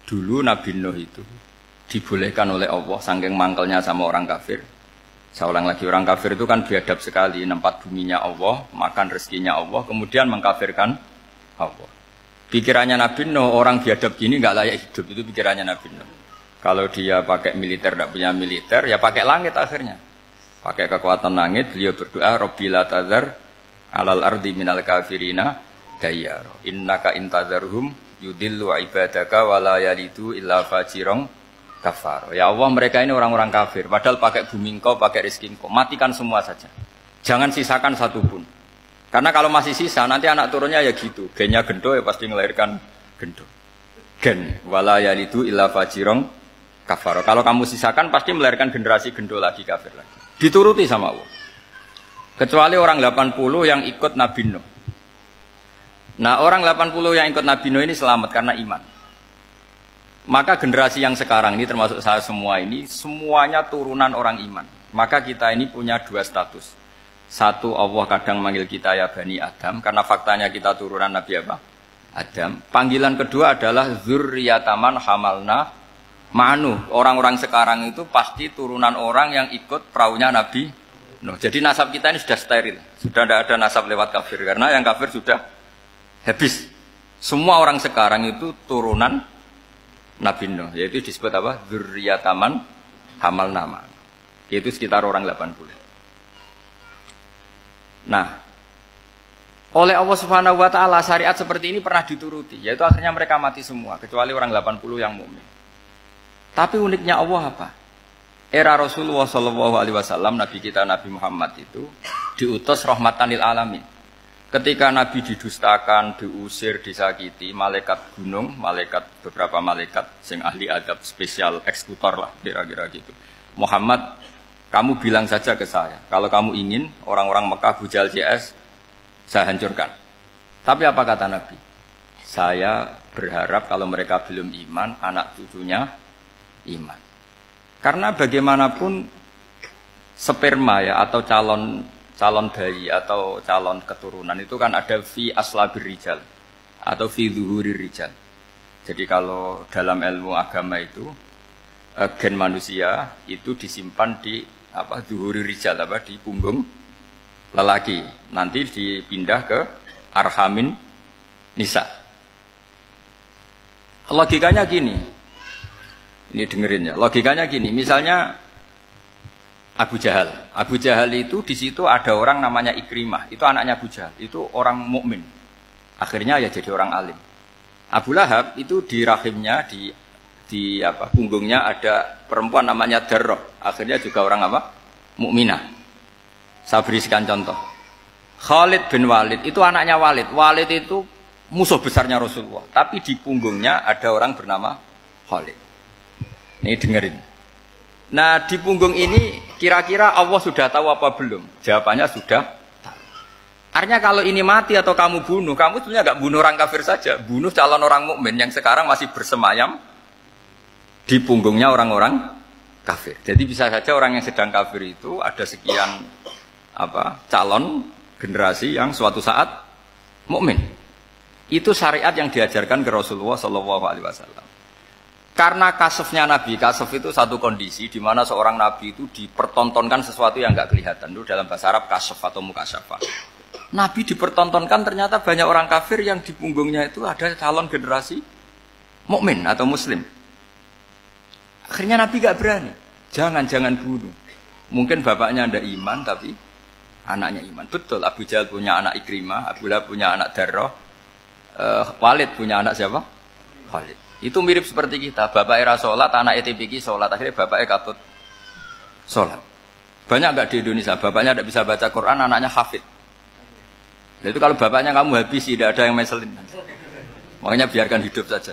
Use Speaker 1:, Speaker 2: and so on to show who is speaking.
Speaker 1: Dulu Nabi Nuh itu dibolehkan oleh Allah saking mangkelnya sama orang kafir. Saya ulang lagi, orang kafir itu kan biadab sekali, nempat buminya Allah, makan rezekinya Allah, kemudian mengkafirkan Allah. Pikirannya Nabi Nuh, orang biadab gini nggak layak hidup, itu pikirannya Nabi Nuh. Kalau dia pakai militer, tidak punya militer, ya pakai langit akhirnya. Pakai kekuatan langit, beliau berdoa, Rabbi la tazar alal ardi minal kafirina dayyara. Innaka intazarhum yudillu ibadaka wala yalidu illa fajirong kafar. Ya Allah, mereka ini orang-orang kafir. Padahal pakai bumi engkau, pakai rezeki engkau. Matikan semua saja. Jangan sisakan satu pun. Karena kalau masih sisa, nanti anak turunnya ya gitu. Gennya gendo ya pasti melahirkan gendo. Gen. Wala yalidu illa fajirong kafar. Kalau kamu sisakan, pasti melahirkan generasi gendo lagi, kafir lagi. Dituruti sama Allah. Kecuali orang 80 yang ikut Nabi Nuh. Nah, orang 80 yang ikut Nabi Nuh ini selamat karena iman. Maka generasi yang sekarang ini termasuk saya semua ini semuanya turunan orang iman. Maka kita ini punya dua status. Satu, Allah kadang manggil kita ya Bani Adam karena faktanya kita turunan Nabi apa? Adam. Panggilan kedua adalah dzurriyyataman hamalna ma'nuh. Orang-orang sekarang itu pasti turunan orang yang ikut perahunya Nabi Nuh. Jadi nasab kita ini sudah steril. Sudah tidak ada nasab lewat kafir karena yang kafir sudah habis. Semua orang sekarang itu turunan Nabi Nuh, yaitu disebut apa? Dzurriyyataman hamalna ma'nuh. Yaitu sekitar orang 80. Nah, oleh Allah Subhanahu wa taala syariat seperti ini pernah dituruti, yaitu akhirnya mereka mati semua kecuali orang 80 yang mukmin. Tapi uniknya Allah apa? Era Rasulullah sallallahu alaihi wasallam, Nabi kita Nabi Muhammad itu diutus rahmatan lil alamin. Ketika Nabi didustakan, diusir, disakiti, malaikat gunung, beberapa malaikat sing ahli adab spesial eksekutor lah kira-kira gitu. Muhammad, kamu bilang saja ke saya, kalau kamu ingin orang-orang Mekah bujal CS, saya hancurkan. Tapi apa kata Nabi? Saya berharap kalau mereka belum iman, anak cucunya iman. Karena bagaimanapun sperma ya atau calon bayi atau calon keturunan itu kan ada fi aslabir rijal atau fi zuhurir rijal. Jadi kalau dalam ilmu agama itu gen manusia itu disimpan di zuhurir rijal di punggung lelaki. Nanti dipindah ke arhamin nisa. Logikanya gini. Ini dengerin ya. Logikanya gini, misalnya Abu Jahal. Abu Jahal itu di situ ada orang namanya Ikrimah. Itu anaknya Abu Jahal. Itu orang mukmin. Akhirnya ya jadi orang alim. Abu Lahab itu di rahimnya di punggungnya ada perempuan namanya Darroh. Akhirnya juga orang apa? Mukminah. Saya berikan contoh. Khalid bin Walid itu anaknya Walid. Walid itu musuh besarnya Rasulullah. Tapi di punggungnya ada orang bernama Khalid. Ini dengerin. Nah di punggung ini kira-kira Allah sudah tahu apa belum? Jawabannya sudah tahu. Artinya kalau ini mati atau kamu bunuh, kamu sebenarnya nggak bunuh orang kafir saja, bunuh calon orang mukmin yang sekarang masih bersemayam di punggungnya orang-orang kafir. Jadi bisa saja orang yang sedang kafir itu ada sekian calon generasi yang suatu saat mukmin. Itu syariat yang diajarkan ke Rasulullah Shallallahu Alaihi Wasallam. Karena kasofnya Nabi, kasof itu satu kondisi di mana seorang Nabi itu dipertontonkan sesuatu yang nggak kelihatan. Itu dalam bahasa Arab kasof atau mukasyafa. Nabi dipertontonkan ternyata banyak orang kafir yang di punggungnya itu ada calon generasi mukmin atau muslim. Akhirnya Nabi nggak berani. Jangan bunuh. Mungkin bapaknya ada iman tapi anaknya iman. Betul, Abu Jahal punya anak Ikrimah, Abu Lahab punya anak Darroh, Walid punya anak siapa? Walid. Itu mirip seperti kita, bapak era sholat, anak ETPK sholat, akhirnya bapaknya katut sholat. Banyak nggak di Indonesia, bapaknya tidak bisa baca Quran, anaknya hafid. Itu kalau bapaknya kamu habis, tidak ada yang meselin. Makanya biarkan hidup saja.